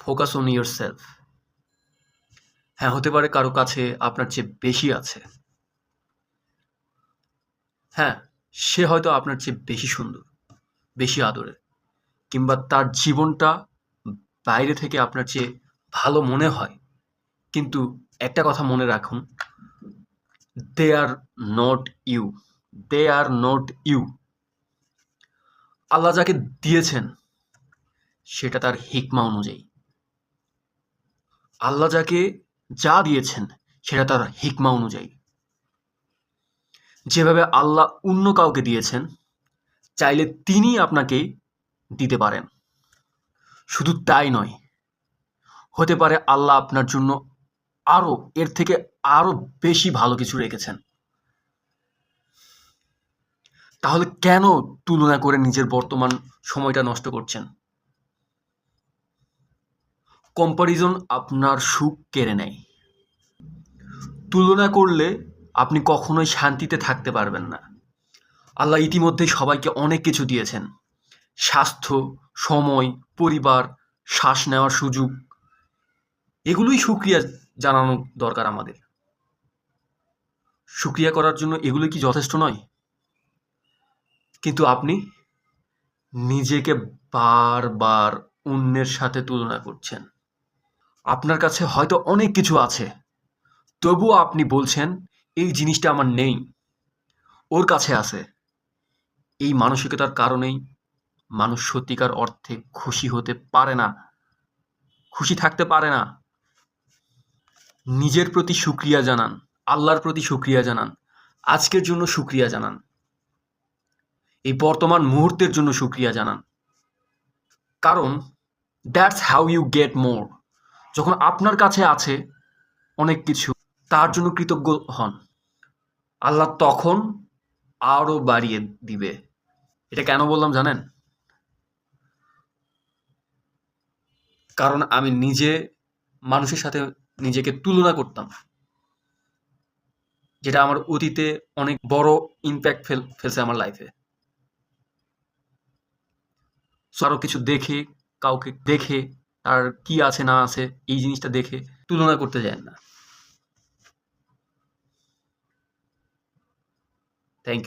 Focus on your self. হ্যাঁ, হতে পারে কারো কাছে আপনার চেয়ে বেশি আছে। হ্যাঁ, সে হয়তো আপনার চেয়ে বেশি সুন্দর, বেশি আদরের, কিংবা তার জীবনটা বাইরে থেকে আপনার চেয়ে ভালো মনে হয়। কিন্তু একটা কথা মনে রাখুন, they are not you. They are not you. আল্লাহ যাকে দিয়েছেন সেটা তার হিকমা অনুযায়ী। আল্লাহ যাকে যা দিয়েছেন সেটা তার হিকমা অনুযায়ী। যেভাবে আল্লাহ অন্য কাউকে দিয়েছেন, চাইলে তিনি আপনাকে দিতে পারেন। শুধু তাই নয়, হতে পারে আল্লাহ আপনার জন্য আরো এর থেকে আরো বেশি ভালো কিছু রেখেছেন। তাহলে কেন তুলনা করে নিজের বর্তমান সময়টা নষ্ট করছেন? কম্পারিজন আপনার সুখ কেড়ে নেয়। তুলনা করলে আপনি কখনোই শান্তিতে থাকতে পারবেন না। আল্লাহ ইতিমধ্যেই সবাইকে অনেক কিছু দিয়েছেন। স্বাস্থ্য, সময়, পরিবার, শ্বাস নেওয়ার সুযোগ, এগুলোই শুকরিয়া জানানো দরকার আমাদের। শুকরিয়া করার জন্য এগুলো কি যথেষ্ট নয়? কিন্তু আপনি নিজেকে বারবার অন্যের সাথে তুলনা করছেন। আপনার কাছে হয়তো অনেক কিছু আছে, তবুও আপনি বলছেন এই জিনিসটা আমার নেই, ওর কাছে আছে। এই মানসিকতার কারণেই মানুষ সত্যিকার অর্থে খুশি হতে পারে না, খুশি থাকতে পারে না। নিজের প্রতি শুকরিয়া জানান, আল্লাহর প্রতি শুকরিয়া জানান, আজকের জন্য শুকরিয়া জানান, এই বর্তমান মুহূর্তের জন্য শুকরিয়া জানান। কারণ that's how you get more. যখন আপনার কাছে আছে অনেক কিছু, তার জন্য কৃতজ্ঞ হন, আল্লাহ তখন আরো বাড়িয়ে দিবে। এটা কেন বললাম জানেন? কারণ আমি নিজে মানুষের সাথে নিজেকে তুলনা করতাম, যেটা আমার অতীতে অনেক বড় ইম্প্যাক্ট ফেলছে আমার লাইফে। আরো কিছু দেখে, কাউকে দেখে, তার কি আছে না আছে এই জিনিসটা দেখে তুলনা করতে যায় না। Thank you.